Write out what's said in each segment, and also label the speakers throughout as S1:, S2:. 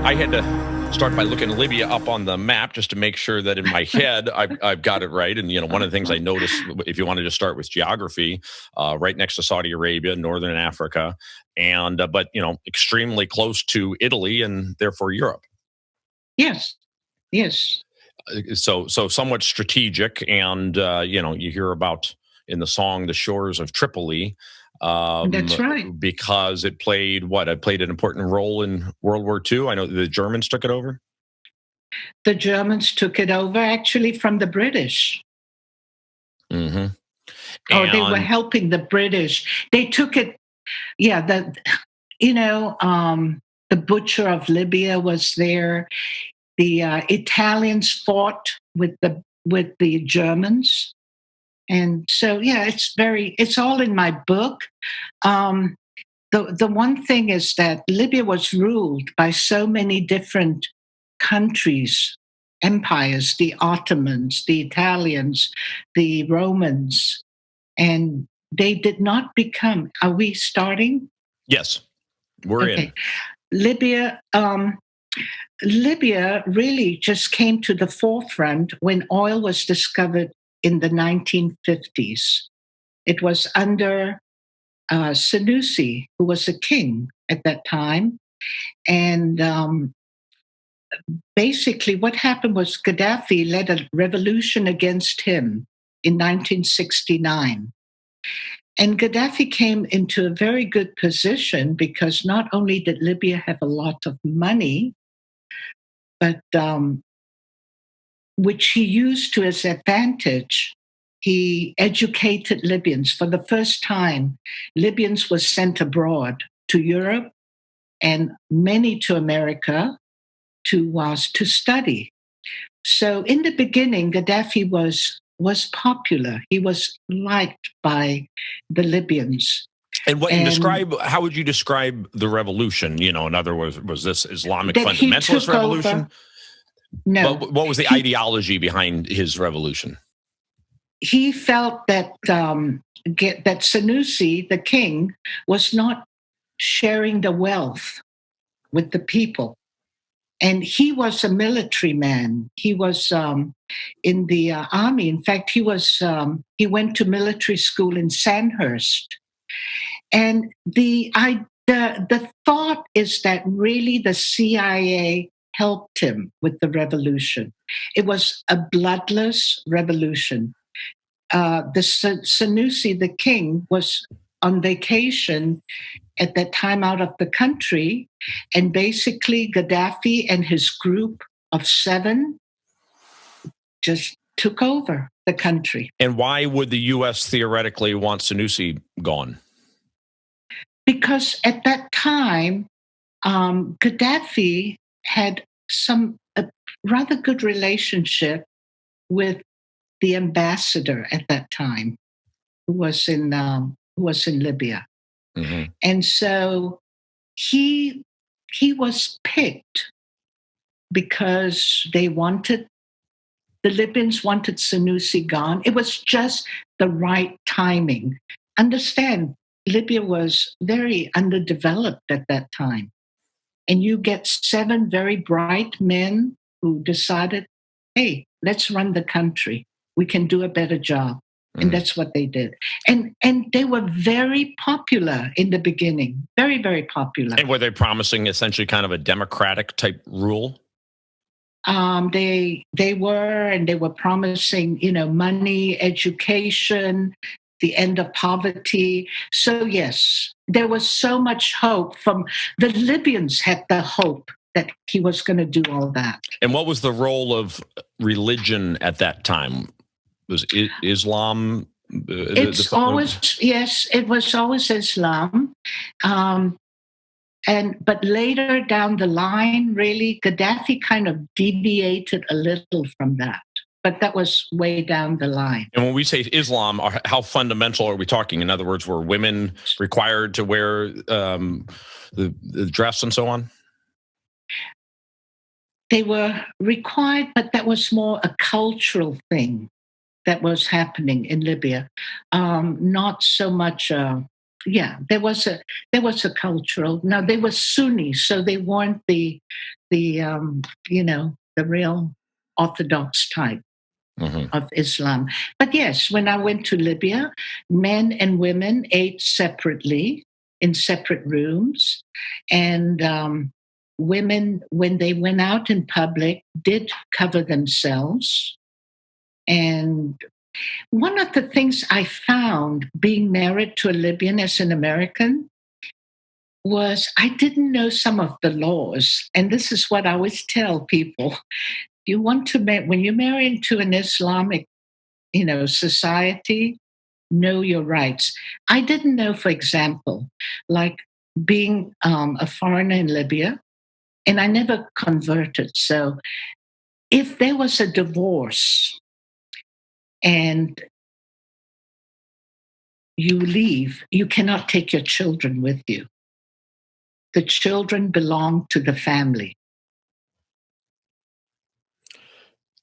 S1: I had to start by looking Libya up on the map just to make sure that in my head I've got it right. And one of the things I noticed, if you wanted to start with geography, right next to Saudi Arabia, northern Africa, and but extremely close to Italy and therefore Europe.
S2: Yes, yes.
S1: So somewhat strategic, and you hear about in the song "The Shores of Tripoli."
S2: That's right.
S1: Because it played an important role in World War II. I know the Germans took it over.
S2: The Germans took it over actually from the British.
S1: Mm-hmm.
S2: They were helping the British. They took it. Yeah, the butcher of Libya was there. The Italians fought with the Germans. And so, yeah, it's all in my book. The one thing is that Libya was ruled by so many different countries, empires, the Ottomans, the Italians, the Romans, and they did not become. Are we starting?
S1: Yes, we're in.
S2: Libya really just came to the forefront when oil was discovered in the 1950s. It was under Senussi, who was a king at that time. And basically, what happened was Gaddafi led a revolution against him in 1969. And Gaddafi came into a very good position because not only did Libya have a lot of money, but which he used to his advantage. He educated Libyans. For the first time, Libyans were sent abroad to Europe and many to America to study. So in the beginning, Gaddafi was popular. He was liked by the Libyans.
S1: And how would you describe the revolution? In other words, was this Islamic fundamentalist revolution?
S2: No.
S1: What was the ideology behind his revolution?
S2: He felt that that Senussi, the king, was not sharing the wealth with the people. And he was a military man. He was in the army. In fact, he went to military school in Sandhurst. And the thought is that really the CIA helped him with the revolution. It was a bloodless revolution. The Senussi, the king, was on vacation at that time out of the country, and basically Gaddafi and his group of 7 just took over the country.
S1: And why would the U.S. theoretically want Senussi gone?
S2: Because at that time, Gaddafi had a rather good relationship with the ambassador at that time, who was in Libya. Mm-hmm. And so he was picked because the Libyans wanted Senussi gone. It was just the right timing. Understand, Libya was very underdeveloped at that time. And you get 7 very bright men who decided, hey, let's run the country. We can do a better job. And that's what they did. And they were very popular in the beginning, very, very popular.
S1: And were they promising essentially kind of a democratic type rule?
S2: They were, and they were promising, money, education, the end of poverty. So yes, there was so much hope. From the Libyans had the hope that he was going to do all that.
S1: And what was the role of religion at that time? Was Islam?
S2: It was always Islam. But later down the line, really, Gaddafi kind of deviated a little from that. But that was way down the line.
S1: And when we say Islam, how fundamental are we talking? In other words, were women required to wear the dress and so on?
S2: They were required, but that was more a cultural thing that was happening in Libya. Not so much there was a cultural. Now they were Sunni, so they weren't the real Orthodox type of Islam. But yes, when I went to Libya, men and women ate separately in separate rooms, and women, when they went out in public, did cover themselves. And one of the things I found being married to a Libyan as an American was I didn't know some of the laws. And this is what I always tell people. You want to when you marry into an Islamic, society, know your rights. I didn't know, for example, like being a foreigner in Libya, and I never converted. So if there was a divorce and you leave, you cannot take your children with you. The children belong to the family.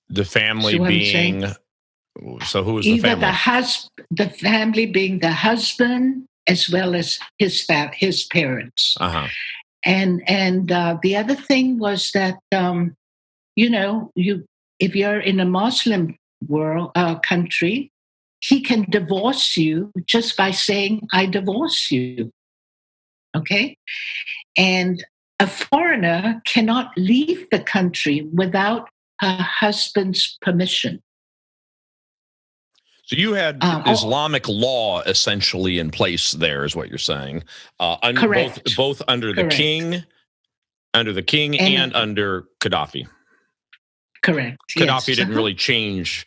S1: The family being, so who is the
S2: either
S1: family?
S2: The family being the husband as well as his parents.
S1: Uh-huh.
S2: And the other thing was that if you're in a Muslim world country, he can divorce you just by saying, "I divorce you." Okay, and a foreigner cannot leave the country without her husband's permission.
S1: So you had Islamic law essentially in place there, is what you're saying.
S2: Correct.
S1: Both under the king, and under Gaddafi.
S2: Correct.
S1: Gaddafi didn't really change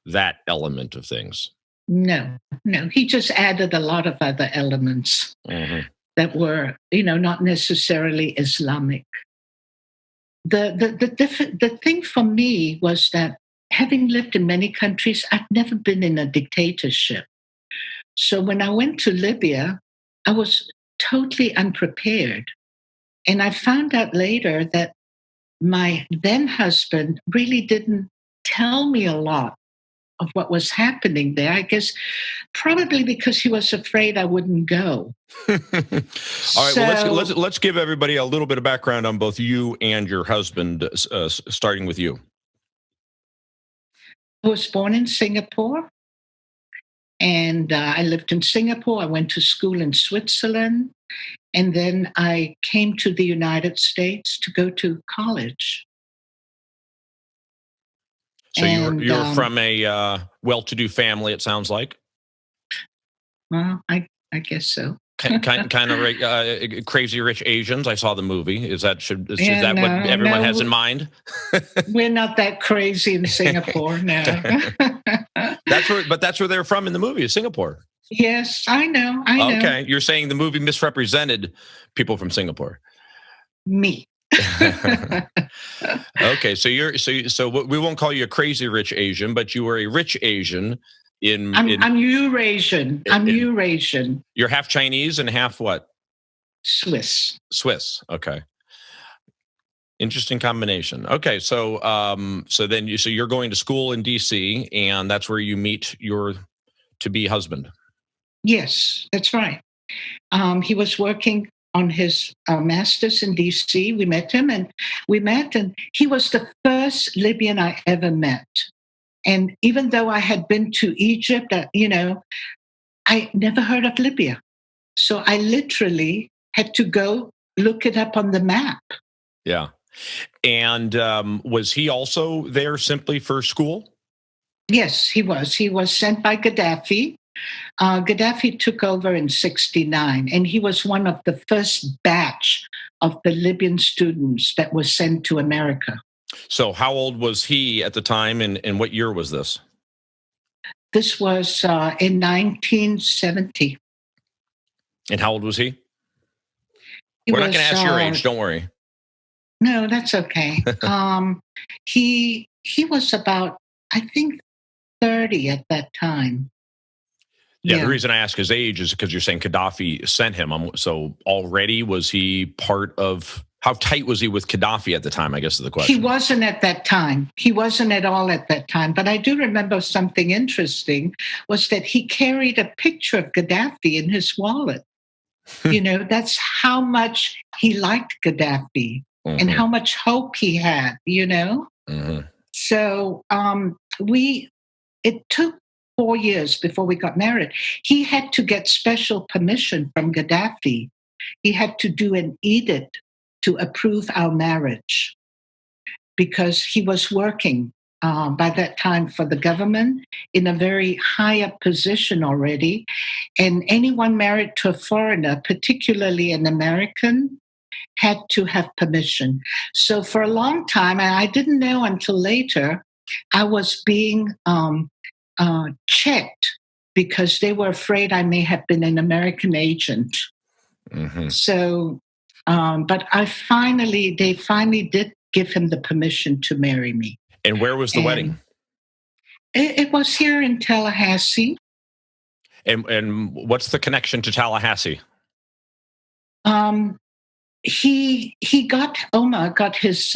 S1: that element of things.
S2: No. He just added a lot of other elements that were, not necessarily Islamic. The thing for me was that having lived in many countries, I've never been in a dictatorship. So when I went to Libya, I was totally unprepared. And I found out later that my then husband really didn't tell me a lot of what was happening there. I guess probably because he was afraid I wouldn't go.
S1: All right, well, let's give everybody a little bit of background on both you and your husband, starting with you.
S2: I was born in Singapore, and I lived in Singapore. I went to school in Switzerland, and then I came to the United States to go to college.
S1: So you're from a well-to-do family, it sounds like.
S2: Well, I guess so.
S1: kind of Crazy Rich Asians. I saw the movie. Is that what everyone has in mind?
S2: We're not that crazy in Singapore, no.
S1: That's where they're from in the movie, is Singapore.
S2: Yes, I know.
S1: Okay, you're saying the movie misrepresented people from Singapore.
S2: Me.
S1: Okay, so we won't call you a crazy rich Asian, but you were a rich Asian.
S2: I'm Eurasian. I'm Eurasian.
S1: You're half Chinese and half what?
S2: Swiss.
S1: Okay. Interesting combination. Okay, so you're going to school in DC, and that's where you meet your to-be husband.
S2: Yes, that's right. He was working on his master's in DC. We met him, and he was the first Libyan I ever met. And even though I had been to Egypt, I never heard of Libya. So I literally had to go look it up on the map.
S1: Yeah. And was he also there simply for school?
S2: Yes, he was. He was sent by Gaddafi. Gaddafi took over in 1969, and he was one of the first batch of the Libyan students that was sent to America.
S1: So how old was he at the time, and what year was this?
S2: This was in 1970.
S1: And how old was he? We're not going to ask your age, don't worry.
S2: No, that's okay. He was about, I think, 30 at that time.
S1: Yeah, the reason I ask his age is because you're saying Gaddafi sent him. So already was he part of How tight was he with Gaddafi at the time, I guess is the question.
S2: He wasn't at that time. He wasn't at all at that time. But I do remember something interesting was that he carried a picture of Gaddafi in his wallet. That's how much he liked Gaddafi and how much hope he had, So it took 4 years before we got married. He had to get special permission from Gaddafi. He had to do an edict to approve our marriage because he was working by that time for the government in a very high up position already. And anyone married to a foreigner, particularly an American, had to have permission. So for a long time, and I didn't know until later, I was being checked because they were afraid I may have been an American agent. So, but they finally did give him the permission to marry me.
S1: And where was the wedding?
S2: It was here in Tallahassee.
S1: And what's the connection to Tallahassee?
S2: Omar got his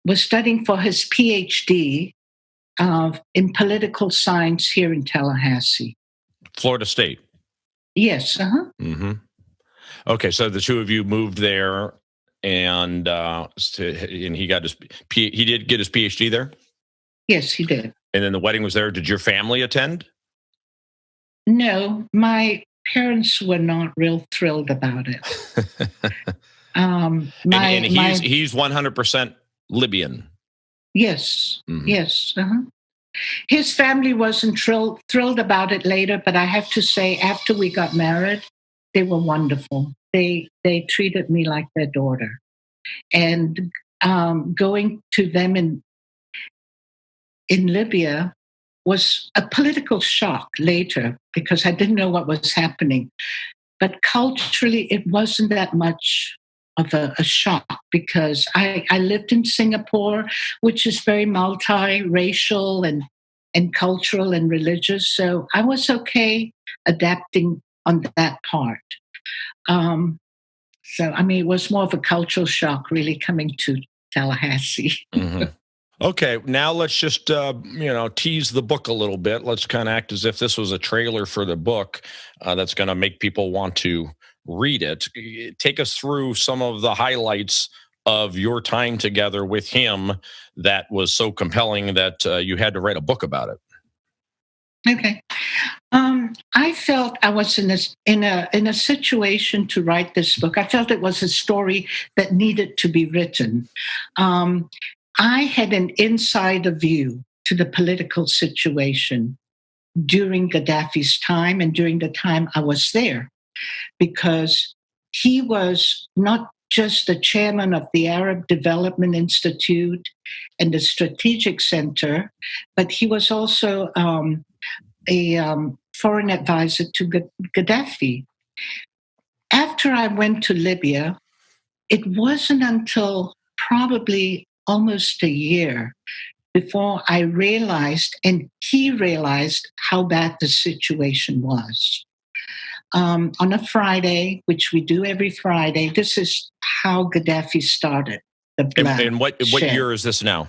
S2: was studying for his PhD in political science here in Tallahassee.
S1: Florida State.
S2: Yes.
S1: Okay, so the two of you moved there, and he got he did get his PhD there.
S2: Yes, he did.
S1: And then the wedding was there. Did your family attend?
S2: No, my parents were not real thrilled about it.
S1: He's 100% Libyan.
S2: Yes, yes. His family wasn't thrilled about it later, but I have to say, after we got married, they were wonderful. They treated me like their daughter, and going to them in Libya was a political shock later because I didn't know what was happening. But culturally, it wasn't that much of a shock because I lived in Singapore, which is very multiracial and cultural and religious. So I was okay adapting on that part. It was more of a cultural shock really coming to Tallahassee.
S1: Okay, now let's just tease the book a little bit. Let's kind of act as if this was a trailer for the book that's going to make people want to read it. Take us through some of the highlights of your time together with him that was so compelling that you had to write a book about it.
S2: Okay. I felt I was in a situation to write this book. I felt it was a story that needed to be written. I had an insider view to the political situation during Gaddafi's time and during the time I was there, because he was not just the chairman of the Arab Development Institute and the Strategic Center, but he was also a foreign advisor to Gaddafi. After I went to Libya, it wasn't until probably almost a year before I realized, and he realized, how bad the situation was. On a Friday, which we do every Friday, this is how Gaddafi started the blood.
S1: And what year is this now?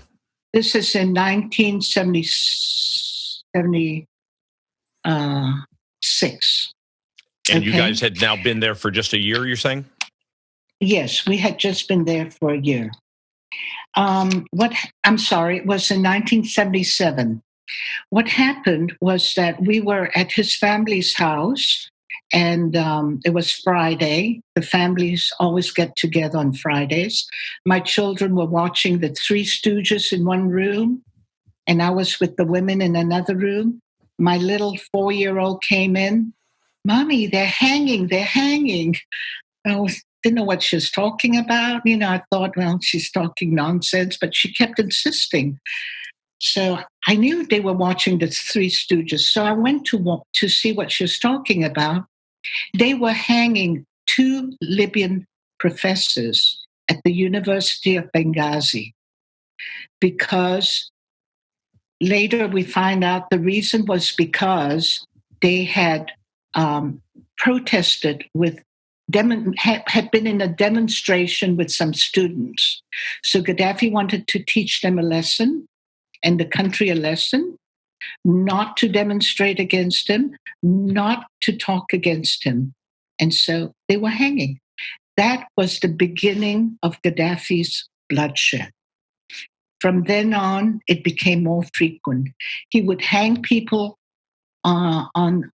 S2: This is in 1976.
S1: And you guys had now been there for just a year, you're saying?
S2: Yes, we had just been there for a year. It was in 1977. What happened was that we were at his family's house, and it was Friday. The families always get together on Fridays. My children were watching the Three Stooges in one room, and I was with the women in another room. My little 4-year-old came in. "Mommy, they're hanging. I didn't know what she was talking about. I thought, well, she's talking nonsense, but she kept insisting. So I knew they were watching the Three Stooges. So I went to see what she was talking about. They were hanging 2 Libyan professors at the University of Benghazi because later we find out the reason was because they had protested with had been in a demonstration with some students. So Gaddafi wanted to teach them a lesson and the country a lesson, not to demonstrate against him, not to talk against him. And so they were hanging. That was the beginning of Gaddafi's bloodshed. From then on, it became more frequent. He would hang people on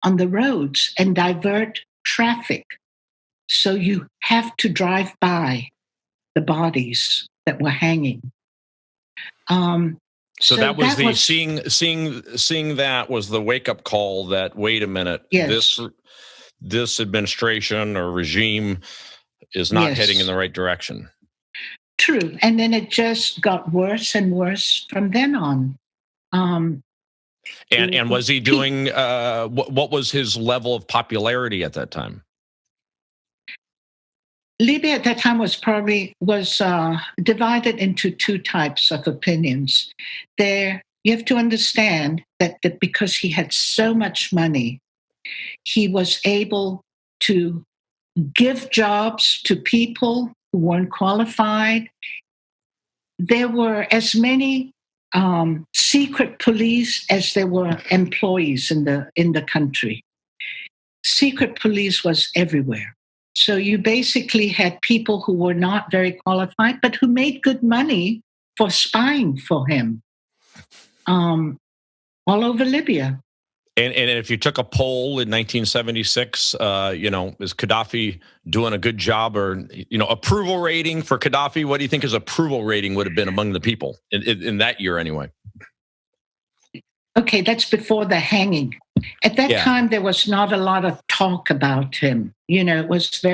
S2: the roads and divert traffic. So you have to drive by the bodies that were hanging.
S1: So that was seeing that was the wake up call that, wait a minute,
S2: yes.
S1: this administration or regime is not heading in the right direction.
S2: True. And then it just got worse and worse from then on.
S1: And was he doing, what was his level of popularity at that time?
S2: Libya at that time was divided into two types of opinions. You have to understand that because he had so much money, he was able to give jobs to people who weren't qualified. There were as many secret police as there were employees in the country. Secret police was everywhere. So you basically had people who were not very qualified, but who made good money for spying for him all over Libya.
S1: And if you took a poll in 1976, is Gaddafi doing a good job, or approval rating for Gaddafi? What do you think his approval rating would have been among the people in that year, anyway?
S2: Okay, that's before the hanging. At that time, there was not a lot of talk about him. It was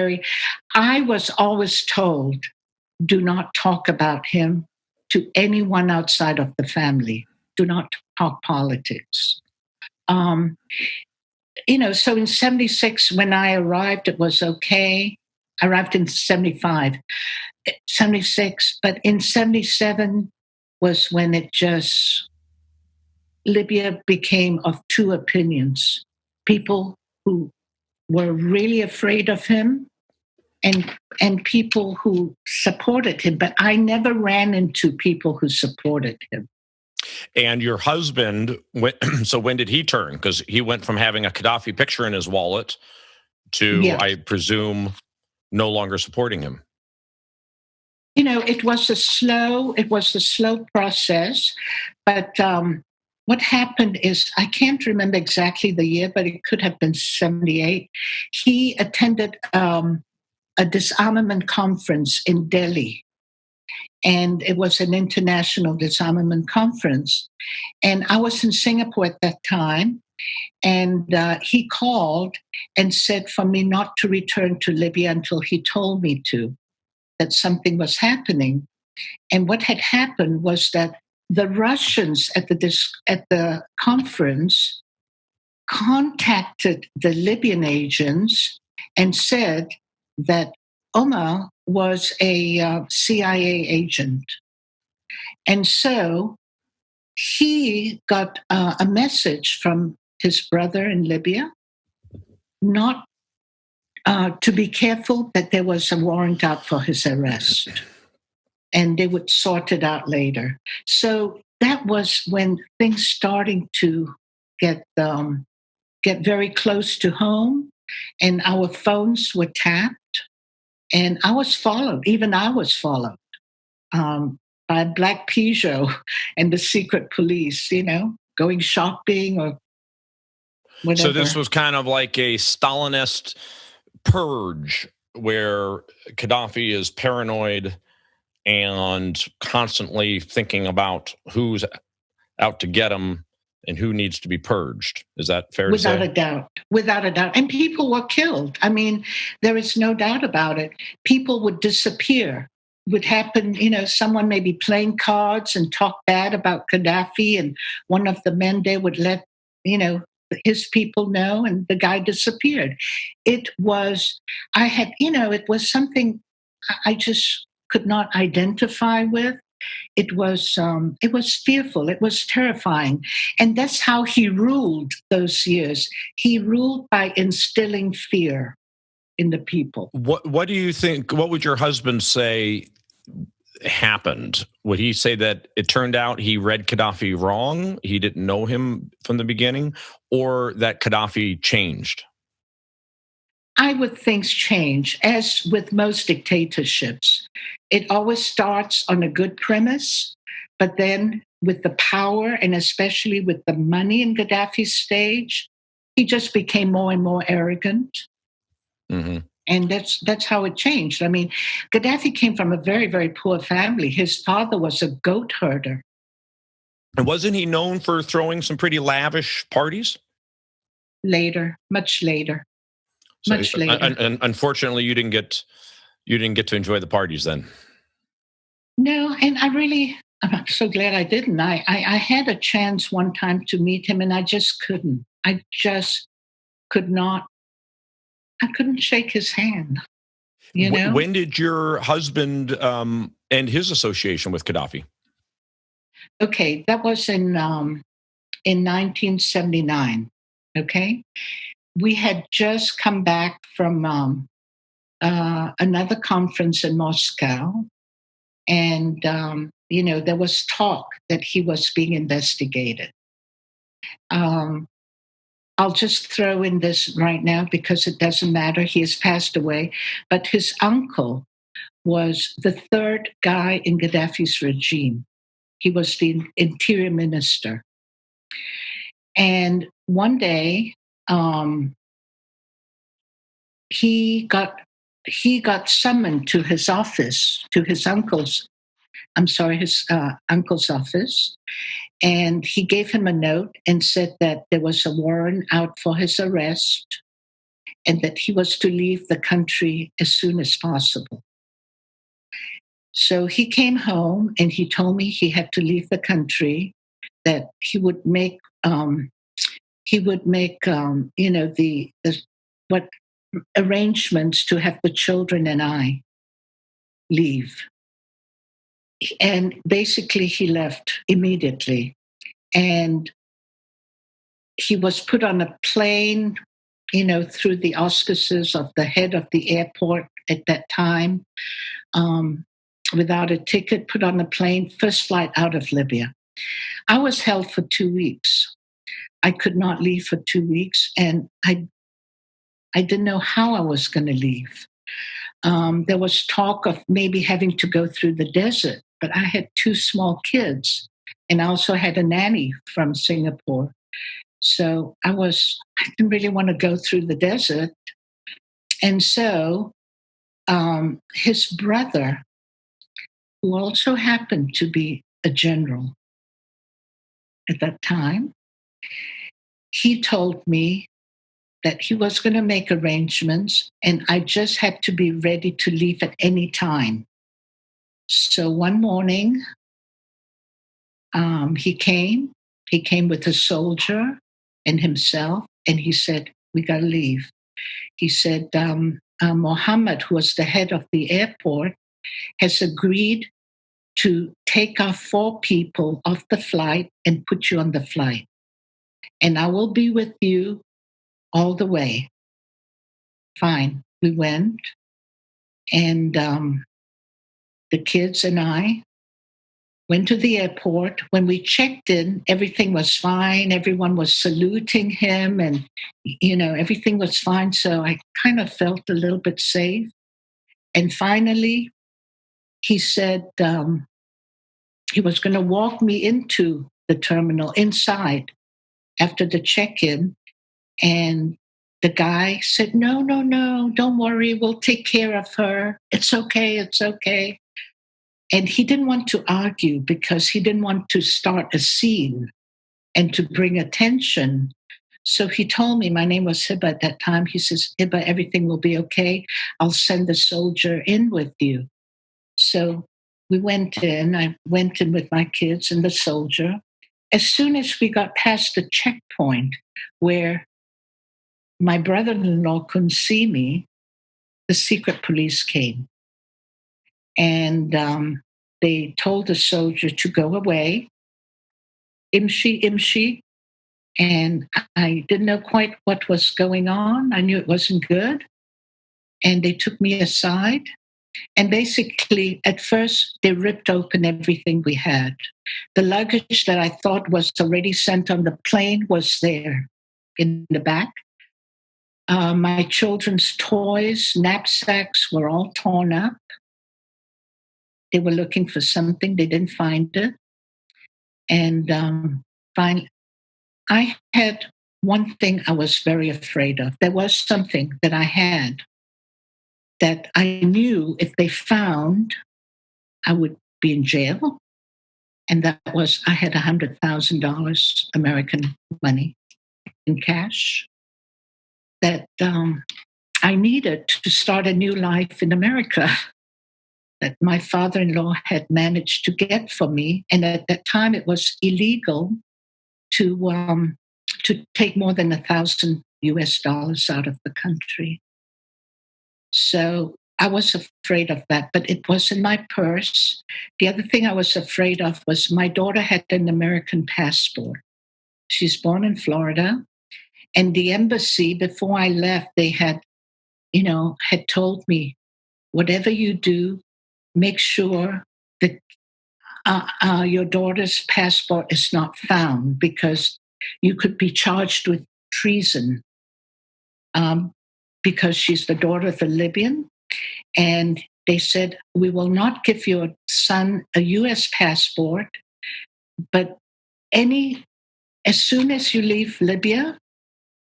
S2: I was always told, do not talk about him to anyone outside of the family. Do not talk politics. So in 76, when I arrived, it was okay. I arrived in 75, 76, but in 77 was when Libya became of two opinions. People who were really afraid of him and people who supported him. But I never ran into people who supported him.
S1: And your husband, so when did he turn? Because he went from having a Gaddafi picture in his wallet to, I presume, no longer supporting him.
S2: It was a slow process, but what happened is, I can't remember exactly the year, but it could have been 78. He attended a disarmament conference in Delhi. And it was an international disarmament conference. And I was in Singapore at that time. And he called and said for me not to return to Libya until he told me to, that something was happening. And what had happened was that the Russians at the conference contacted the Libyan agents and said that Omar was a CIA agent. And so he got a message from his brother in Libya not to be careful, that there was a warrant out for his arrest. And they would sort it out later. So that was when things starting to get very close to home, and our phones were tapped. And I was followed. Even I was followed by a black Peugeot and the secret police, going shopping or whatever.
S1: So this was kind of like a Stalinist purge where Gaddafi is paranoid and constantly thinking about who's out to get him and who needs to be purged. Is that fair to say? Without a doubt. And people were killed. I mean, there is no doubt about it. People would disappear. Would happen, someone may be playing cards and talk bad about Gaddafi, and one of the men there would let, his people know, and the guy disappeared. It was something I just could not identify with. It was fearful. It was terrifying. And that's how he ruled those years. He ruled by instilling fear
S2: in the people.
S1: What do you think? What would your husband say happened? Would he say that it turned out he read Gaddafi wrong, he didn't know him from the beginning, or that Gaddafi changed?
S2: I would things change, as with most dictatorships. It always starts on a good premise, but then with the power and especially with the money in Gaddafi's stage, he just became more and more arrogant.
S1: Mm-hmm.
S2: And that's how it changed. I mean, Gaddafi came from a very, very poor family. His father was a goat herder.
S1: And wasn't he known for throwing some pretty lavish parties?
S2: Later, much later,
S1: So,
S2: much later.
S1: and unfortunately, you didn't get to enjoy the parties then.
S2: No, and I'm so glad I didn't. I had a chance one time to meet him, and I just couldn't. I just could not. I couldn't shake his hand. You know.
S1: When did your husband end his association with Gaddafi?
S2: Okay, that was in 1979. Okay, we had just come back from another conference in Moscow, and there was talk that he was being investigated. I'll just throw in this right now because it doesn't matter. He has passed away, but his uncle was the third guy in Gaddafi's regime. He was the interior minister. And one day, he got summoned to his office, to his uncle's office, and he gave him a note and said that there was a warrant out for his arrest and that he was to leave the country as soon as possible. So he came home and he told me he had to leave the country, that he would make the what arrangements to have the children and I leave. And basically he left immediately. And he was put on a plane, through the auspices of the head of the airport at that time, without a ticket, put on a plane, first flight out of Libya. I was held for 2 weeks. I could not leave for 2 weeks, and I didn't know how I was going to leave. There was talk of maybe having to go through the desert, but I had 2 small kids, and I also had a nanny from Singapore. So I didn't really want to go through the desert. And so his brother, who also happened to be a general at that time, he told me that he was going to make arrangements and I just had to be ready to leave at any time. So one morning, he came with a soldier and himself, and he said, "We got to leave." He said, Mohammed, who was the head of the airport, has agreed to take our 4 people off the flight and put you on the flight. And I will be with you all the way. Fine. We went, and the kids and I went to the airport. When we checked in, everything was fine. Everyone was saluting him, and everything was fine. So I kind of felt a little bit safe. And finally, he said he was going to walk me into the terminal inside after the check-in. And the guy said, no, don't worry. We'll take care of her. It's okay. And he didn't want to argue because he didn't want to start a scene and to bring attention. So he told me, my name was Hiba at that time. He says, "Hiba, everything will be okay. I'll send the soldier in with you." So we went in. I went in with my kids and the soldier. As soon as we got past the checkpoint where my brother-in-law couldn't see me, the secret police came. And they told the soldier to go away. Imshi. And I didn't know quite what was going on. I knew it wasn't good. And they took me aside. And basically, at first, they ripped open everything we had. The luggage that I thought was already sent on the plane was there in the back. My children's toys, knapsacks were all torn up. They were looking for something, they didn't find it. And finally, I had one thing I was very afraid of. There was something that I had that I knew if they found, I would be in jail. And that was, I had $100,000 American money in cash that I needed to start a new life in America that my father-in-law had managed to get for me. And at that time, it was illegal to take more than $1,000 out of the country. So I was afraid of that, but it was in my purse. The other thing I was afraid of was my daughter had an American passport. She's born in Florida. And the embassy, before I left, they had told me, whatever you do, make sure that your daughter's passport is not found because you could be charged with treason because she's the daughter of a Libyan. And they said, we will not give your son a U.S. passport, but as soon as you leave Libya,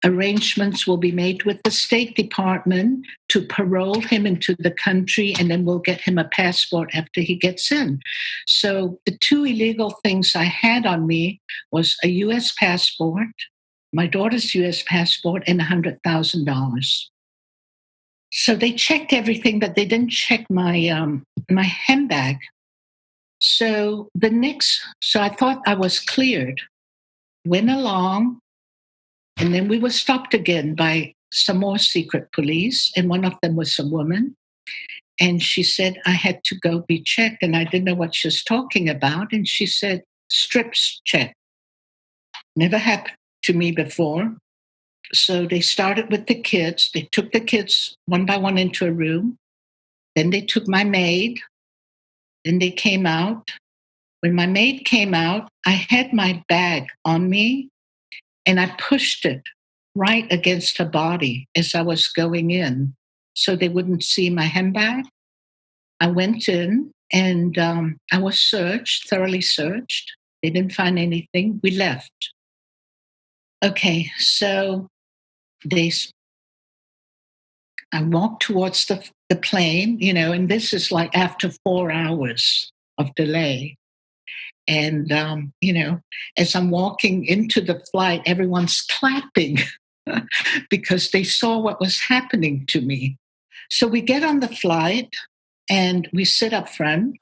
S2: arrangements will be made with the State Department to parole him into the country, and then we'll get him a passport after he gets in. So the two illegal things I had on me was a U.S. passport, my daughter's U.S. passport, and $100,000. So they checked everything, but they didn't check my handbag. So I thought I was cleared. Went along, and then we were stopped again by some more secret police, and one of them was a woman. And she said I had to go be checked, and I didn't know what she was talking about. And she said, strips check. Never happened to me before. So they started with the kids. They took the kids one by one into a room. Then they took my maid. Then they came out. When my maid came out, I had my bag on me and I pushed it right against her body as I was going in so they wouldn't see my handbag. I went in and I was thoroughly searched. They didn't find anything. We left. Okay, so I walked towards the plane, and this is like after 4 hours of delay. And, as I'm walking into the flight, everyone's clapping because they saw what was happening to me. So we get on the flight and we sit up front.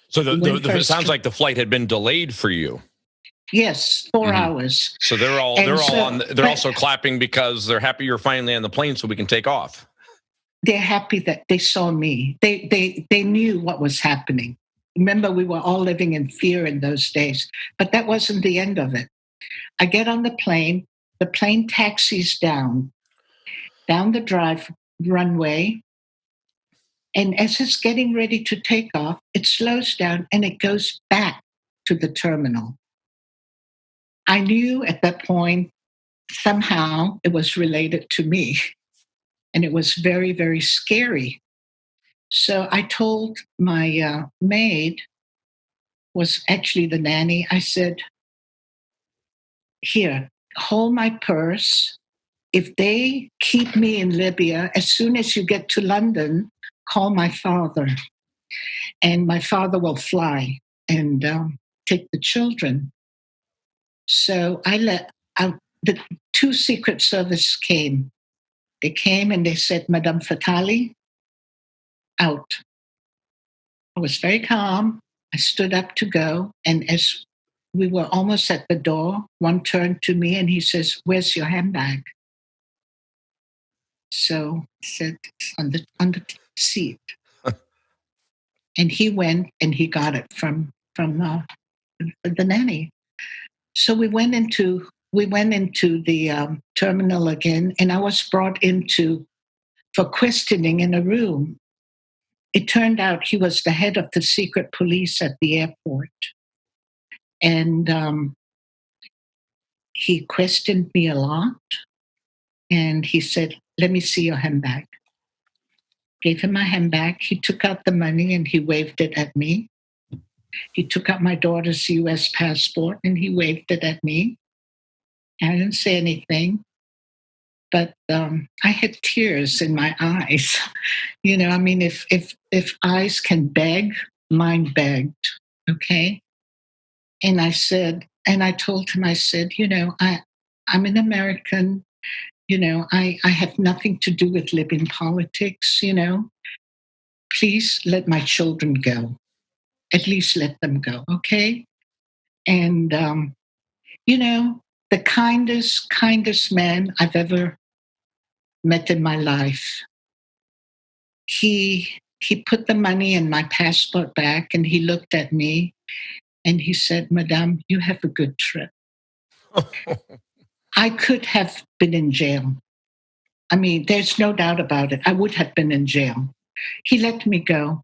S1: So it sounds like the flight had been delayed for you.
S2: Yes, 4 hours.
S1: So they're also clapping because they're happy you're finally on the plane so we can take off.
S2: They're happy that they saw me. They knew what was happening. Remember, we were all living in fear in those days, but that wasn't the end of it. I get on the plane taxis down the runway, and as it's getting ready to take off, it slows down and it goes back to the terminal. I knew at that point, somehow it was related to me, and it was very, very scary. So I told my maid, was actually the nanny, I said, here, hold my purse. If they keep me in Libya, as soon as you get to London, call my father. And my father will fly and take the children. So the two Secret Service came. They came and they said, Madame Fatali, out. I was very calm. I stood up to go. And as we were almost at the door, one turned to me and he says, where's your handbag? So I said, it's on the seat. And he went and he got it from the nanny. So we went into the terminal again, and I was brought into for questioning in a room. It turned out he was the head of the secret police at the airport. And he questioned me a lot. And he said, "Let me see your handbag." Gave him my handbag. He took out the money and he waved it at me. He took out my daughter's US passport and he waved it at me. I didn't say anything, but I had tears in my eyes. I mean, if eyes can beg, mine begged. Okay. And I told him, I said, I'm an American. I have nothing to do with Libyan politics. Please let my children go. At least let them go. Okay. And, the kindest man I've ever met in my life. He put the money in my passport back and he looked at me and he said, "Madame, you have a good trip." I could have been in jail. I mean, there's no doubt about it. I would have been in jail. He let me go.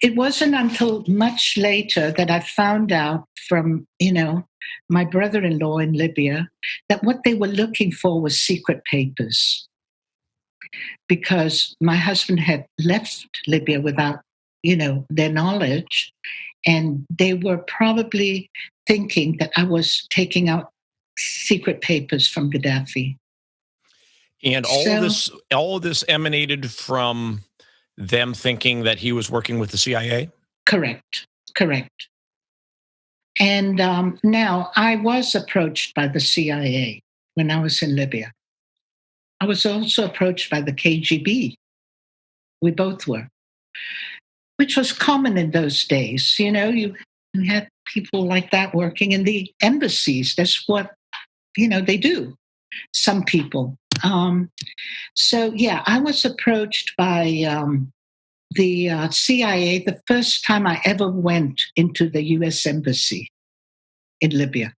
S2: It wasn't until much later that I found out from, my brother-in-law in Libya that what they were looking for was secret papers, because my husband had left Libya without, their knowledge. And they were probably thinking that I was taking out secret papers from Gaddafi.
S1: And all of this emanated from them thinking that he was working with the CIA?
S2: Correct. And now I was approached by the CIA when I was in Libya. I was also approached by the KGB. We both were, which was common in those days. You had people like that working in the embassies. That's what, they do. Some people. So, yeah, I was approached by the CIA the first time I ever went into the US Embassy in Libya.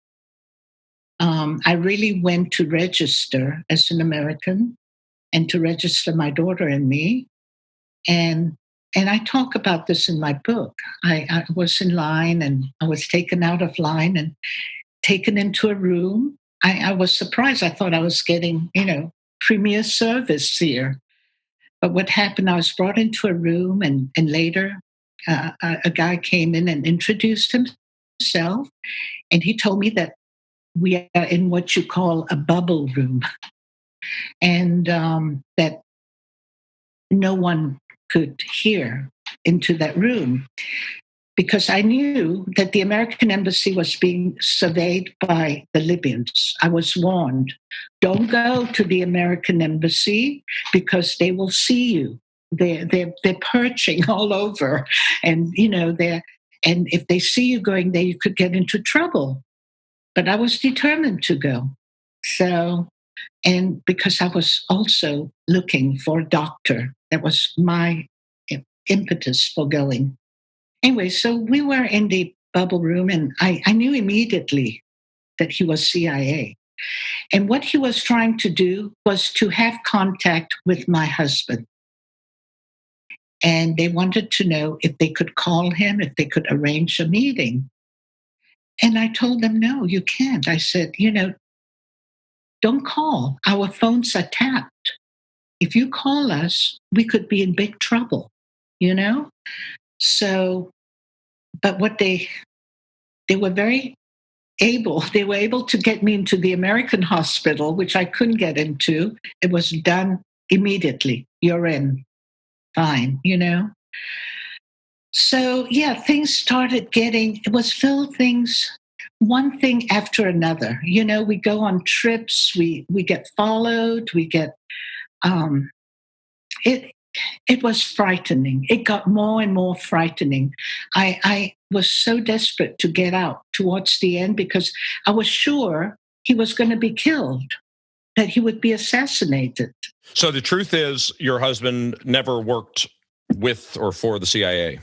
S2: I really went to register as an American and to register my daughter and me. And I talk about this in my book. I was in line and I was taken out of line and taken into a room. I was surprised. I thought I was getting, premier service here. But what happened, I was brought into a room and later a guy came in and introduced himself. And he told me that we are in what you call a bubble room and that no one could hear into that room, because I knew that the American embassy was being surveyed by the Libyans. I was warned, don't go to the American embassy because they will see you. They're perching all over, and and if they see you going there, you could get into trouble. But I was determined to go. So, and because I was also looking for a doctor, that was my impetus for going. Anyway, so we were in the bubble room, and I knew immediately that he was CIA. And what he was trying to do was to have contact with my husband. And they wanted to know if they could call him, if they could arrange a meeting. And I told them, no, you can't. I said, don't call. Our phones are tapped. If you call us, we could be in big trouble, So, but what they were very able, they were able to get me into the American hospital, which I couldn't get into. It was done immediately. You're in. Fine, So, yeah, things started it was little things, one thing after another. We go on trips, we get followed, we get, it was frightening. It got more and more frightening. I was so desperate to get out towards the end because I was sure he was going to be killed, that he would be assassinated.
S1: So the truth is, your husband never worked with or for the CIA.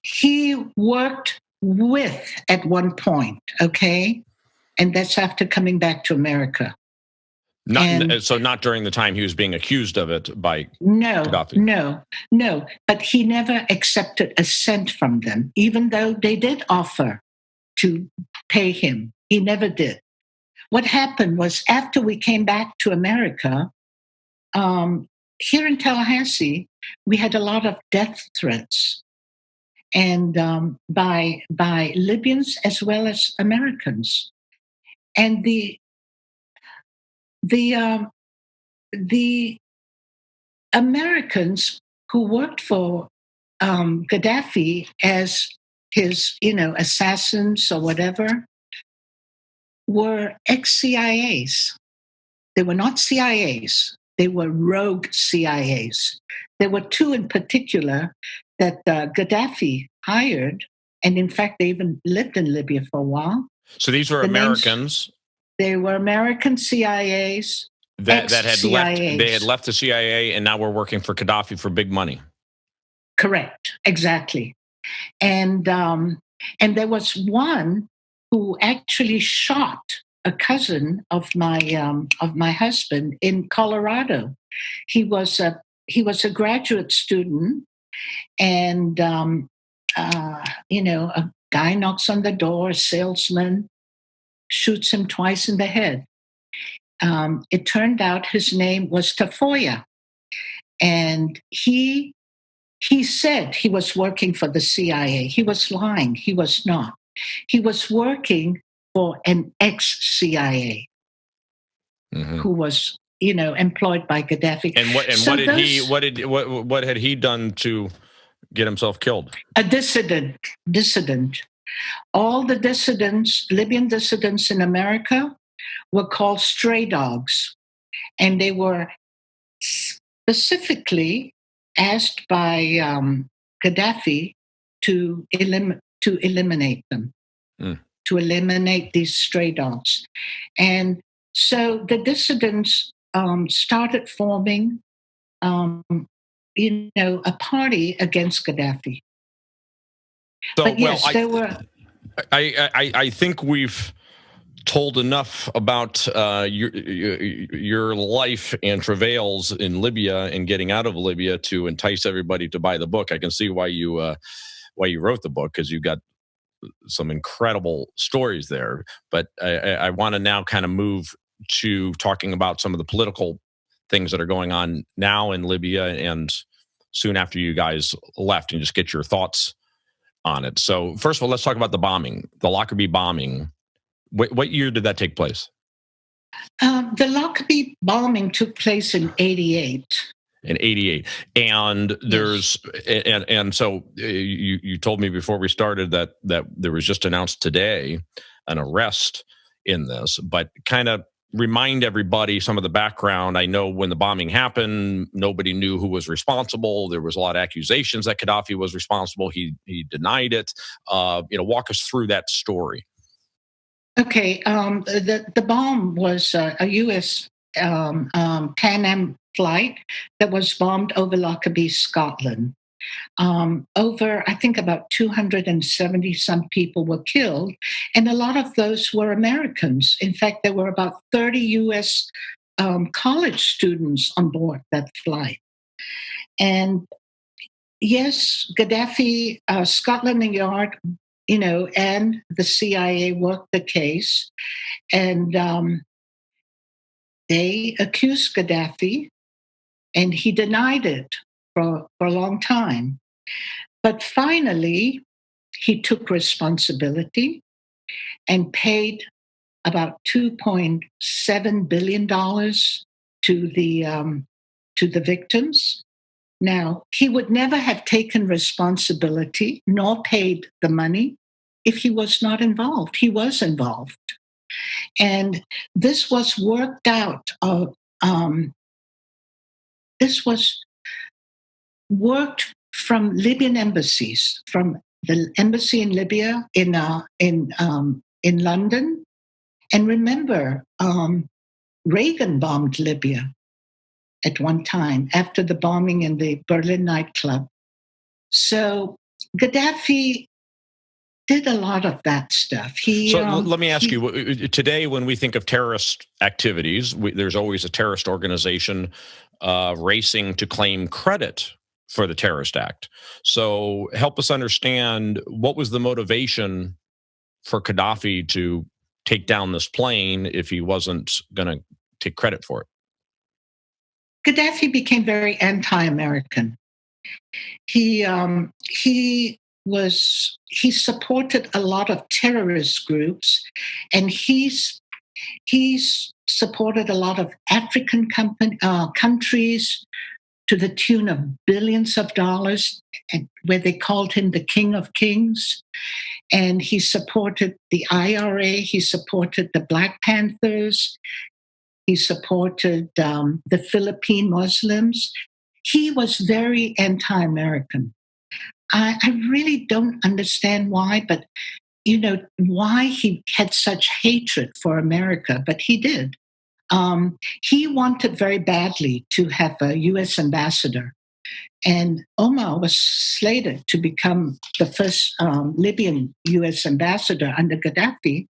S2: He worked with at one point, okay? And that's after coming back to America.
S1: Not during the time he was being accused of it by
S2: no,
S1: Gaddafi.
S2: no. But he never accepted a cent from them, even though they did offer to pay him. He never did. What happened was after we came back to America, here in Tallahassee, we had a lot of death threats, and by Libyans as well as Americans, and the Americans who worked for Gaddafi as his, assassins or whatever, were ex-CIAs. They were not CIAs. They were rogue CIAs. There were two in particular that Gaddafi hired, and in fact, they even lived in Libya for a while.
S1: So these were Americans.
S2: They were American CIAs.
S1: That had left. They had left the CIA, and now we're working for Gaddafi for big money.
S2: Correct. Exactly. And there was one who actually shot a cousin of my husband in Colorado. He was a graduate student, and a guy knocks on the door, a salesman shoots him twice in the head. It turned out his name was Tafoya, and he said he was working for the CIA. He was lying. He was not. He was working for an ex-CIA who was, employed by Gaddafi.
S1: And what had he done to get himself killed?
S2: A dissident. All the dissidents, Libyan dissidents in America, were called stray dogs, and they were specifically asked by Gaddafi to eliminate them, to eliminate these stray dogs. And so the dissidents started forming, a party against Gaddafi.
S1: So,
S2: but yes, there were.
S1: I think we've told enough about your life and travails in Libya and getting out of Libya to entice everybody to buy the book. I can see why you wrote the book, because you got some incredible stories there. But I want to now kind of move to talking about some of the political things that are going on now in Libya and soon after you guys left, and just get your thoughts on it. So first of all, let's talk about the bombing, the Lockerbie bombing. What year did that take place?
S2: The Lockerbie bombing took place in 88.
S1: In 88. And there's, yes. and so you told me before we started that there was just announced today an arrest in this, but kind of remind everybody some of the background. I know when the bombing happened, nobody knew who was responsible. There was a lot of accusations that Gaddafi was responsible. He denied it. Walk us through that story.
S2: Okay, the bomb was a U.S. Pan Am flight that was bombed over Lockerbie, Scotland. Over, I think, about 270 some people were killed, and a lot of those were Americans. In fact, there were about 30 U.S. College students on board that flight. And yes, Gaddafi, Scotland Yard, and the CIA worked the case, and they accused Gaddafi, and he denied it for a long time. But finally, he took responsibility and paid about $2.7 billion to the victims. Now, he would never have taken responsibility nor paid the money if he was not involved. He was involved. And this was worked out. This was worked from Libyan embassies, from the embassy in Libya, in London. And remember, Reagan bombed Libya at one time after the bombing in the Berlin nightclub. So Gaddafi did a lot of that stuff.
S1: Let me ask you, today when we think of terrorist activities, there's always a terrorist organization racing to claim credit for the terrorist act. So help us understand, what was the motivation for Gaddafi to take down this plane if he wasn't going to take credit for it?
S2: Gaddafi became very anti-American. He supported a lot of terrorist groups, and he's supported a lot of African countries to the tune of billions of dollars, where they called him the King of Kings. And he supported the IRA. He supported the Black Panthers. He supported the Philippine Muslims. He was very anti-American. I really don't understand why, but why he had such hatred for America, but he did. He wanted very badly to have a U.S. ambassador, and Omar was slated to become the first Libyan U.S. ambassador under Gaddafi,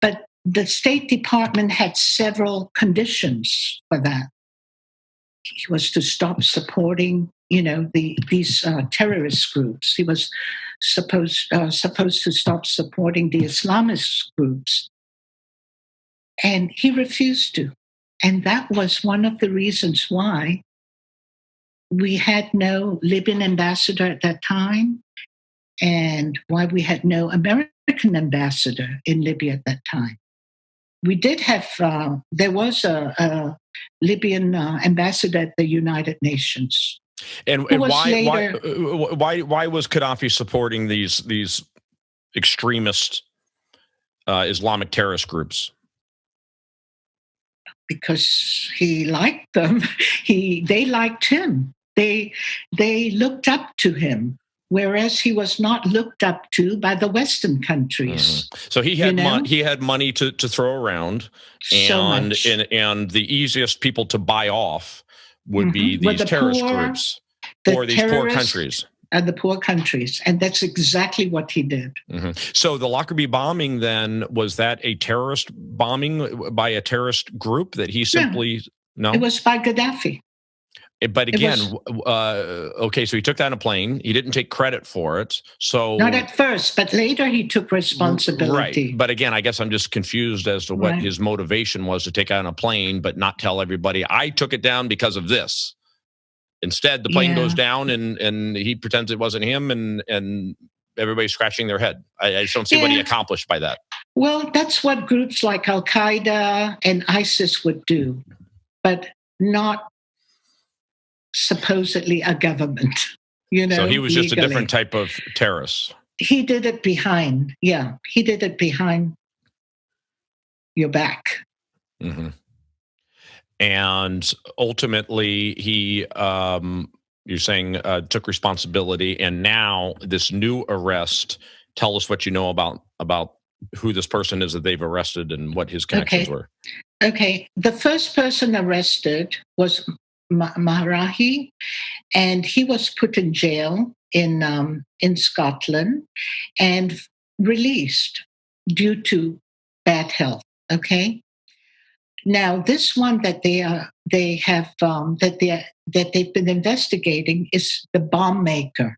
S2: but the State Department had several conditions for that. He was to stop supporting, these terrorist groups. He was supposed to stop supporting the Islamist groups, and he refused to. And that was one of the reasons why we had no Libyan ambassador at that time, and why we had no American ambassador in Libya at that time. We did have, there was a Libyan ambassador at the United Nations.
S1: And why was Gaddafi supporting these extremist Islamic terrorist groups?
S2: Because he liked them. They liked him. They looked up to him, whereas he was not looked up to by the Western countries.
S1: Mm-hmm. So he had he had money to throw around, and the easiest people to buy off would be these terrorist groups or these poor countries.
S2: The poor countries, and that's exactly what he did.
S1: Mm-hmm. So the Lockerbie bombing, then, was that a terrorist bombing by a terrorist group that he simply... No?
S2: It was by Gaddafi.
S1: But again, okay, so he took that on a plane. He didn't take credit for it. So
S2: not at first, but later he took responsibility.
S1: Right. But again, I guess I'm just confused as to what his motivation was to take it on a plane, but not tell everybody, I took it down because of this. Instead, the plane goes down, and he pretends it wasn't him, and everybody's scratching their head. I just don't see what he accomplished by that.
S2: Well, that's what groups like Al-Qaeda and ISIS would do, but not supposedly a government.
S1: So he was just
S2: legally.
S1: A different type of terrorist.
S2: He did it behind. Yeah, he did it behind your back.
S1: Mm-hmm. And ultimately, he, you're saying, took responsibility. And now this new arrest, tell us what you know about who this person is that they've arrested and what his connections were.
S2: Okay. The first person arrested was Mahrahi, and he was put in jail in Scotland and released due to bad health. Okay. Now, this one that they've been investigating is the bomb maker.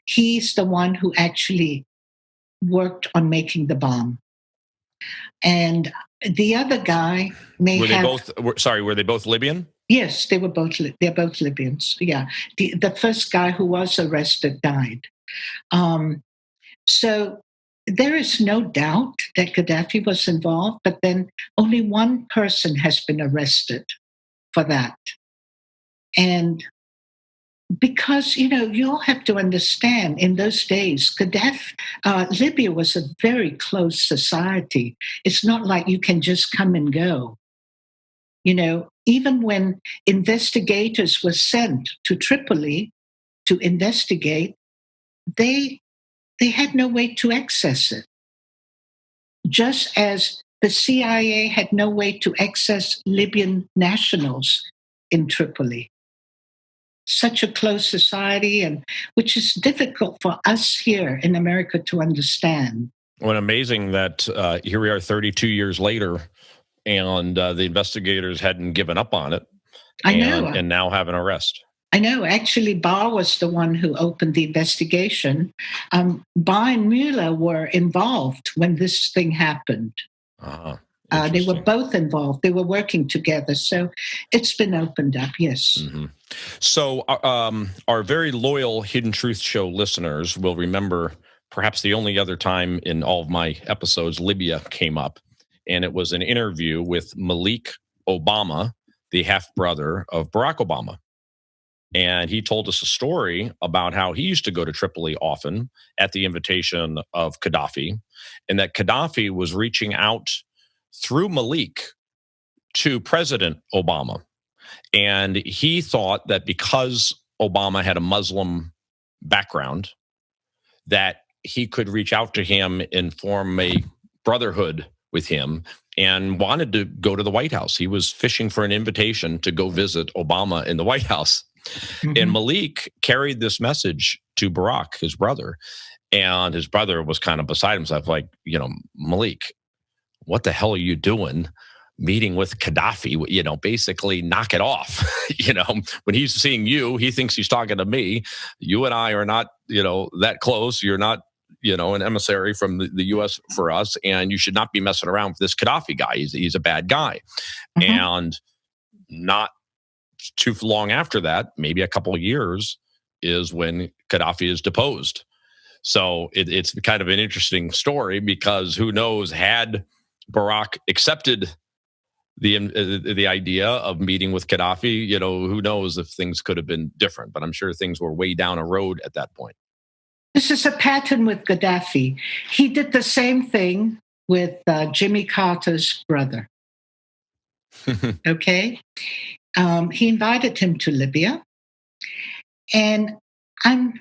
S2: He's the one who actually worked on making the bomb, and the other guy were they both Libyan? Yes, they were both. They're both Libyans. Yeah, the first guy who was arrested died. So there is no doubt that Gaddafi was involved, but then only one person has been arrested for that. And because, you all have to understand, in those days, Libya was a very closed society. It's not like you can just come and go. Even when investigators were sent to Tripoli to investigate, they had no way to access it. Just as the CIA had no way to access Libyan nationals in Tripoli. such a closed society, and which is difficult for us here in America to understand.
S1: Well, amazing that here we are 32 years later, and the investigators hadn't given up on it,
S2: I know.
S1: and now have an arrest.
S2: I know. Actually, Barr was the one who opened the investigation. Barr and Mueller were involved when this thing happened. They were both involved. They were working together. So it's been opened up, yes.
S1: Mm-hmm. So our very loyal Hidden Truth Show listeners will remember perhaps the only other time in all of my episodes Libya came up. And it was an interview with Malik Obama, the half-brother of Barack Obama. And he told us a story about how he used to go to Tripoli often at the invitation of Gaddafi, and that Gaddafi was reaching out through Malik to President Obama. And he thought that because Obama had a Muslim background, that he could reach out to him and form a brotherhood with him, and wanted to go to the White House. He was fishing for an invitation to go visit Obama in the White House. Mm-hmm. And Malik carried this message to Barack, his brother. And his brother was kind of beside himself, like, Malik, what the hell are you doing meeting with Gaddafi? Basically knock it off. When he's seeing you, he thinks he's talking to me. You and I are not, that close. You're not, an emissary from the U.S. for us, and you should not be messing around with this Gaddafi guy. He's a bad guy. Mm-hmm. And not too long after that, maybe a couple of years, is when Gaddafi is deposed. So it's kind of an interesting story, because who knows, had Barack accepted the idea of meeting with Gaddafi, who knows if things could have been different. But I'm sure things were way down a road at that point.
S2: This is a pattern with Gaddafi. He did the same thing with Jimmy Carter's brother. Okay? He invited him to Libya. And I'm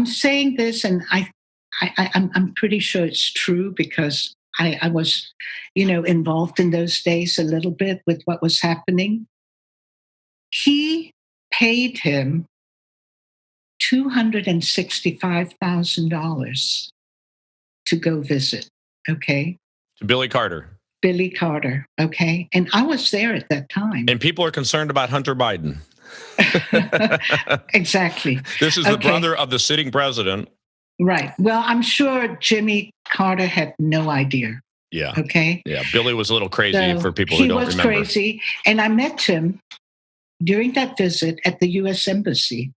S2: saying this, and I'm pretty sure it's true, because I was, involved in those days a little bit with what was happening. He paid him $265,000 to go visit, okay?
S1: To Billy Carter.
S2: Billy Carter, okay? And I was there at that time.
S1: And people are concerned about Hunter Biden.
S2: Exactly.
S1: This is the brother of the sitting president.
S2: Right. Well, I'm sure Jimmy Carter had no idea.
S1: Yeah.
S2: Okay?
S1: Yeah, Billy was a little crazy for people who don't remember.
S2: He was crazy. And I met him during that visit at the U.S. Embassy.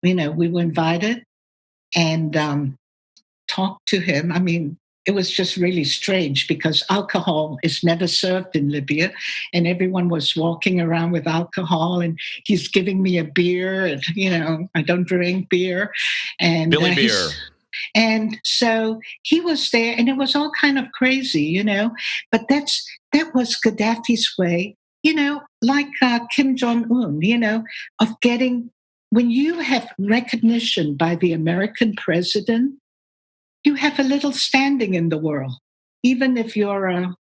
S2: We were invited and talked to him. I mean, it was just really strange, because alcohol is never served in Libya, and everyone was walking around with alcohol, and he's giving me a beer, and I don't drink beer, and
S1: Billy beer.
S2: And so he was there, and it was all kind of crazy, But that was Gaddafi's way, like Kim Jong-un, of getting. When you have recognition by the American president, you have a little standing in the world, even if you're a,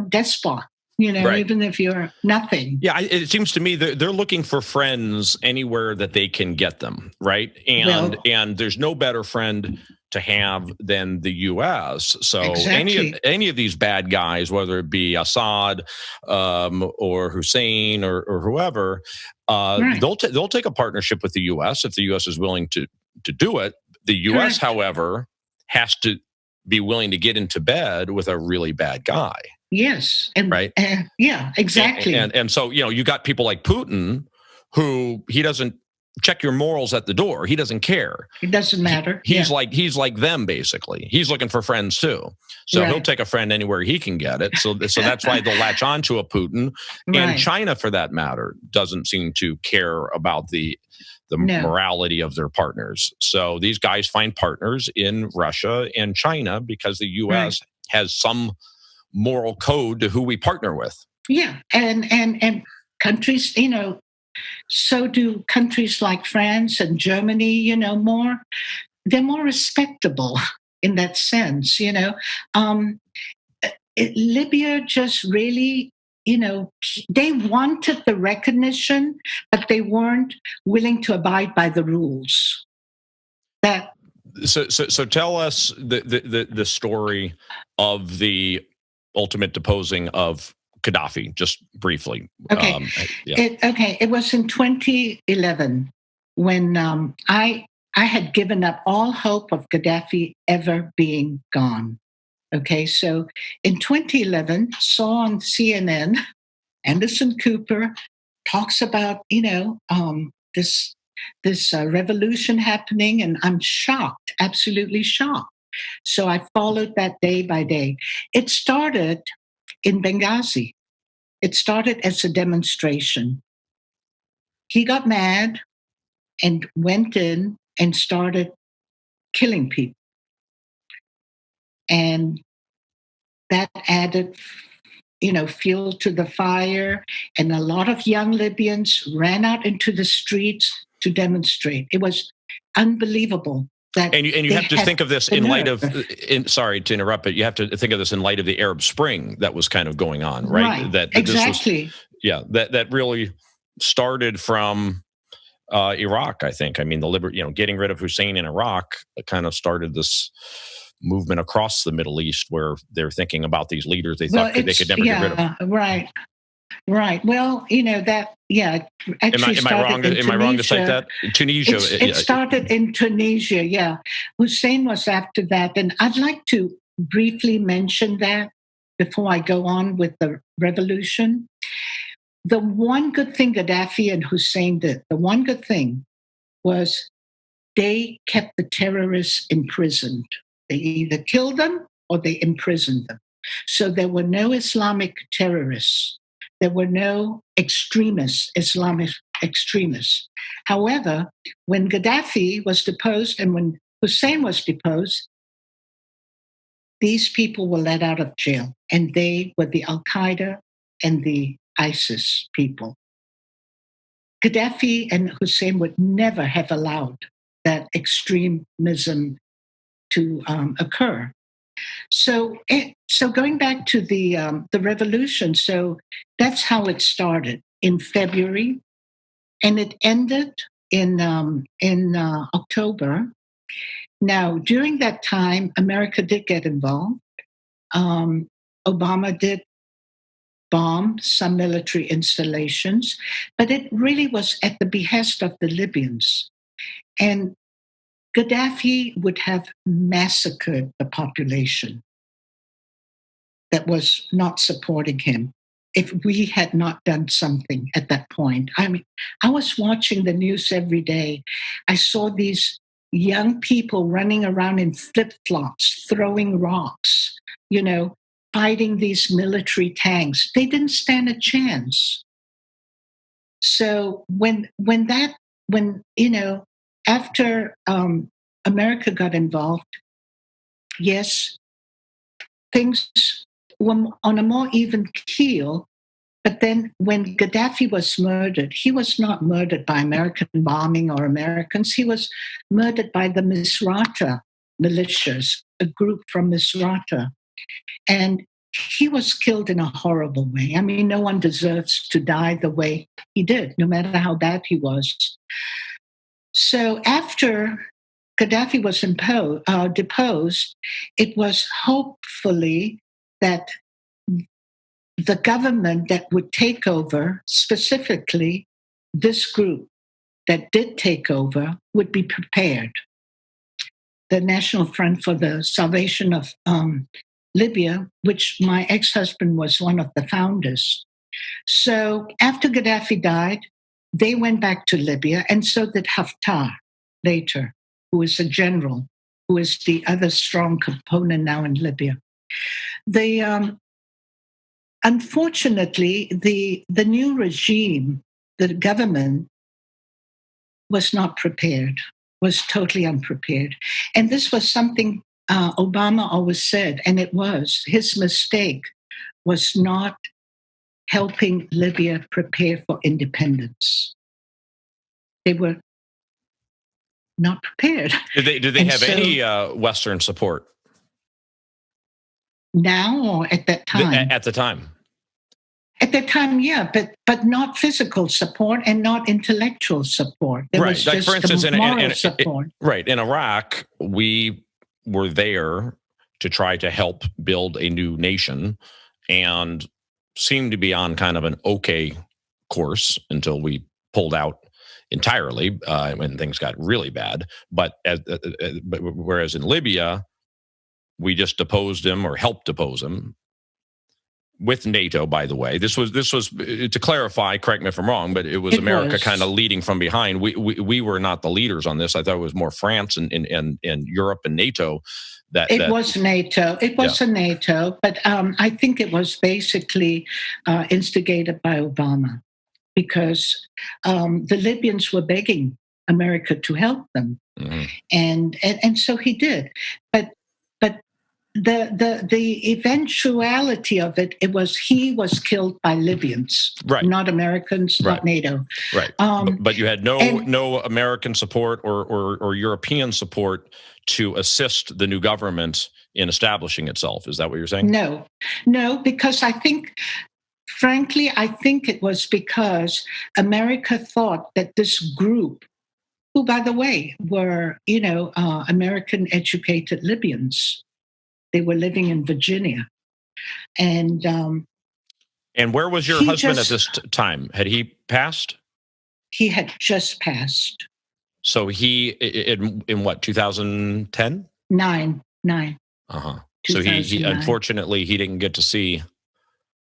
S2: despot, right. Even if you're nothing.
S1: Yeah, it seems to me they're looking for friends anywhere that they can get them, right? And there's no better friend to have than the U.S. So exactly. any of these bad guys, whether it be Assad or Hussein or whoever, right. they'll take a partnership with the U.S. if the U.S. is willing to do it. The U.S., correct. However, has to be willing to get into bed with a really bad guy.
S2: Yes. And,
S1: right.
S2: Yeah, exactly.
S1: And so, you got people like Putin, who he doesn't check your morals at the door. He doesn't care.
S2: It doesn't matter.
S1: He's like them, basically. He's looking for friends too. So right. He'll take a friend anywhere he can get it. So that's why they'll latch on to a Putin. Right. And China, for that matter, doesn't seem to care about the morality of their partners. So these guys find partners in Russia and China because the U.S. right. has some moral code to who we partner with.
S2: Yeah, and countries, so do countries like France and Germany. They're more respectable in that sense. Libya just really they wanted the recognition, but they weren't willing to abide by the rules.
S1: So tell us the story of the ultimate deposing of Gaddafi, just briefly.
S2: Okay. It was in 2011 when I had given up all hope of Gaddafi ever being gone. Okay, so in 2011, saw on CNN, Anderson Cooper talks about this revolution happening, and I'm shocked, absolutely shocked. So I followed that day by day. It started in Benghazi. It started as a demonstration. He got mad and went in and started killing people. And that added, fuel to the fire. And a lot of young Libyans ran out into the streets to demonstrate. It was unbelievable.
S1: And you have to think of this in light of, sorry to interrupt, but you have to think of this in light of the Arab Spring that was kind of going on, right?
S2: Exactly.
S1: That really started from Iraq, I think. I mean, getting rid of Hussein in Iraq kind of started this movement across the Middle East where they're thinking about these leaders they thought they could never get rid of.
S2: Right. Well, that, actually
S1: am I wrong to cite that? Tunisia.
S2: It started in Tunisia, yeah. Hussein was after that. And I'd like to briefly mention that before I go on with the revolution. The one good thing Gaddafi and Hussein did, the one good thing was they kept the terrorists imprisoned. They either killed them or they imprisoned them. So there were no Islamic terrorists. There were no Islamic extremists. However, when Gaddafi was deposed and when Hussein was deposed, these people were let out of jail, and they were the Al-Qaeda and the ISIS people. Gaddafi and Hussein would never have allowed that extremism to occur. So going back to the revolution, so that's how it started in February, and it ended in October. Now, during that time, America did get involved. Obama did bomb some military installations, but it really was at the behest of the Libyans. And Gaddafi would have massacred the population that was not supporting him if we had not done something at that point. I mean, I was watching the news every day. I saw these young people running around in flip-flops, throwing rocks, fighting these military tanks. They didn't stand a chance. So after America got involved, yes, things were on a more even keel. But then when Gaddafi was murdered, he was not murdered by American bombing or Americans. He was murdered by the Misrata militias, a group from Misrata. And he was killed in a horrible way. I mean, no one deserves to die the way he did, no matter how bad he was. So after Gaddafi was deposed, it was hopefully that the government that would take over, specifically this group that did take over, would be prepared. The National Front for the Salvation of Libya, which my ex-husband was one of the founders. So after Gaddafi died, they went back to Libya, and so did Haftar later, who is a general, who is the other strong component now in Libya. Unfortunately, the new regime, the government, was not prepared, was totally unprepared. And this was something Obama always said, and it was his mistake was not helping Libya prepare for independence. They were not prepared.
S1: Did they have any Western support?
S2: Now or at that time?
S1: At the time.
S2: At the time, yeah, but not physical support and not intellectual support. There was
S1: Like
S2: just
S1: for instance,
S2: moral support.
S1: In Iraq, we were there to try to help build a new nation, and seemed to be on kind of an okay course until we pulled out entirely when things got really bad. But whereas in Libya, we just deposed him or helped depose him with NATO, by the way. This was to clarify, correct me if I'm wrong, but it was America kind of leading from behind. We were not the leaders on this. I thought it was more France and Europe and NATO. It
S2: was NATO. It was a NATO, but I think it was basically instigated by Obama, because the Libyans were begging America to help them, and so he did. But the eventuality of it was he was killed by Libyans,
S1: right?
S2: Not Americans,
S1: right.
S2: Not NATO,
S1: right? But you had no American support or European support to assist the new government in establishing itself. Is that what you're saying?
S2: No, because frankly, I think it was because America thought that this group, who, by the way, were American educated Libyans. They were living in Virginia, and
S1: where was your husband at this time? Had he passed?
S2: He had just passed.
S1: So he in what, 2010?
S2: Nine.
S1: So he unfortunately he didn't get to see.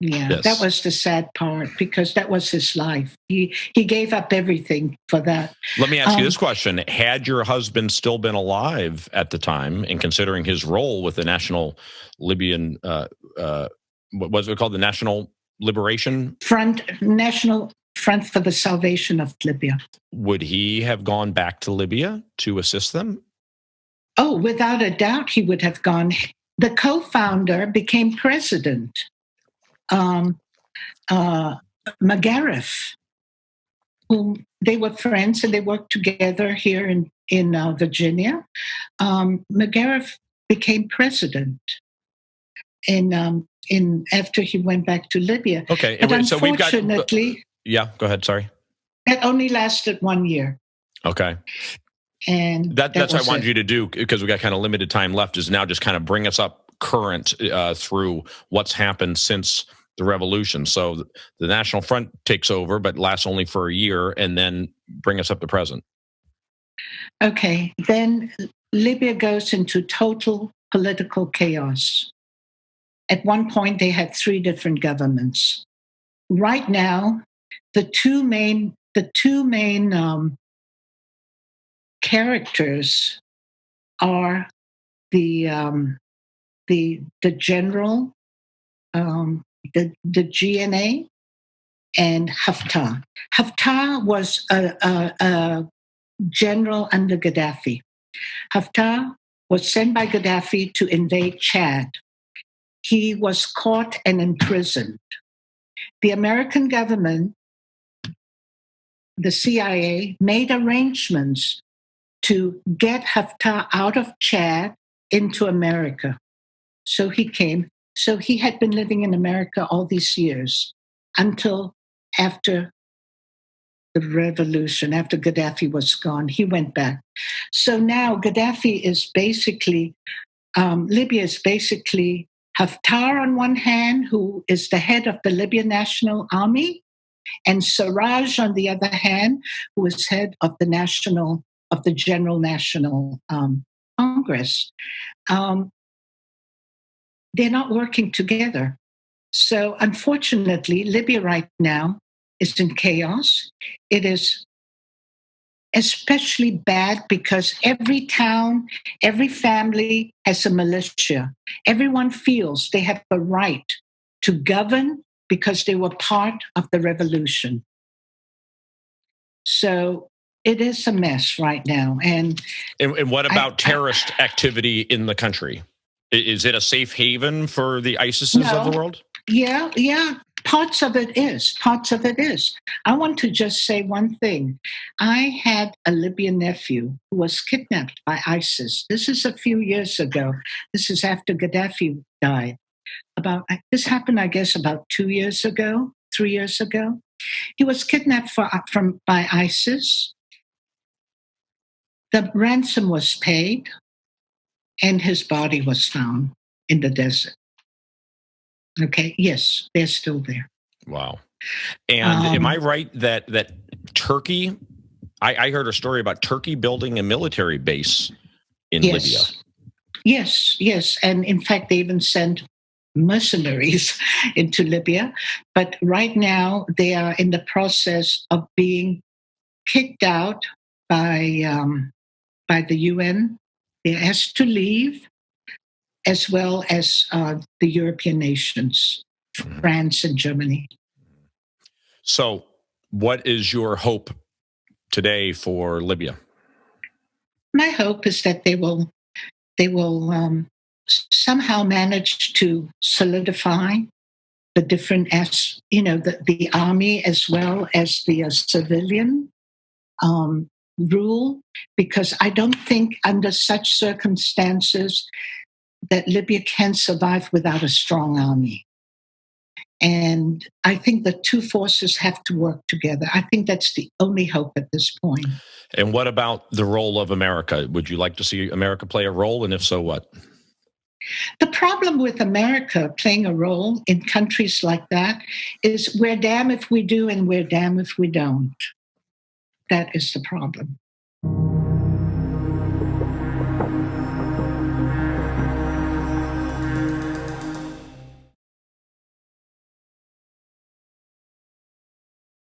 S2: Yeah,
S1: this.
S2: That was the sad part, because that was his life. He gave up everything for that.
S1: Let me ask you this question. Had your husband still been alive at the time, and considering his role with the National Libyan, what was it called? The National Liberation
S2: Front, National Front for the Salvation of Libya.
S1: Would he have gone back to Libya to assist them?
S2: Oh, without a doubt, he would have gone. The co-founder became president. McGareth, whom they were friends and they worked together here in Virginia. McGareth became president in after he went back to Libya.
S1: Okay,
S2: but
S1: so we've got.
S2: Yeah,
S1: go ahead. Sorry.
S2: That only lasted 1 year.
S1: Okay.
S2: And
S1: that's what I wanted you to do, because we got kind of limited time left, is now just kind of bring us up current through what's happened since the revolution. So the National Front takes over, but lasts only for a year, and then bring us up to present.
S2: Okay, then Libya goes into total political chaos. At one point, they had 3 different governments. Right now, the two main characters are the general, the GNA, and Haftar. Haftar was a general under Gaddafi. Haftar was sent by Gaddafi to invade Chad. He was caught and imprisoned. The American government, the CIA, made arrangements to get Haftar out of Chad into America. So he came. So he had been living in America all these years until after the revolution, after Gaddafi was gone. He went back. So now Gaddafi is basically, Libya is basically Haftar on one hand, who is the head of the Libyan National Army, and Sarraj on the other hand, who is head of the General National Congress. They're not working together. So unfortunately, Libya right now is in chaos. It is especially bad because every town, every family has a militia. Everyone feels they have the right to govern because they were part of the revolution. So it is a mess right now. And
S1: what about terrorist activity in the country? Is it a safe haven for the ISISes of the world?
S2: Yeah. Parts of it is. I want to just say one thing. I had a Libyan nephew who was kidnapped by ISIS. This is a few years ago. This is after Gaddafi died. This happened, I guess, about 2 years ago. 3 years ago. He was kidnapped by ISIS. The ransom was paid, and his body was found in the desert. Okay, yes, they're still there.
S1: Wow. And am I right that Turkey, I heard a story about Turkey building a military base in Libya?
S2: Yes. And in fact, they even sent mercenaries into Libya. But right now, they are in the process of being kicked out by the UN. They're asked to leave, as well as the European nations, France and Germany.
S1: So, what is your hope today for Libya?
S2: My hope is that they will somehow manage to solidify the different, the army as well as the civilian rule, because I don't think under such circumstances that Libya can survive without a strong army. And I think the two forces have to work together. I think that's the only hope at this point.
S1: And what about the role of America? Would you like to see America play a role? And if so, what?
S2: The problem with America playing a role in countries like that is we're damned if we do and we're damned if we don't. That is the problem.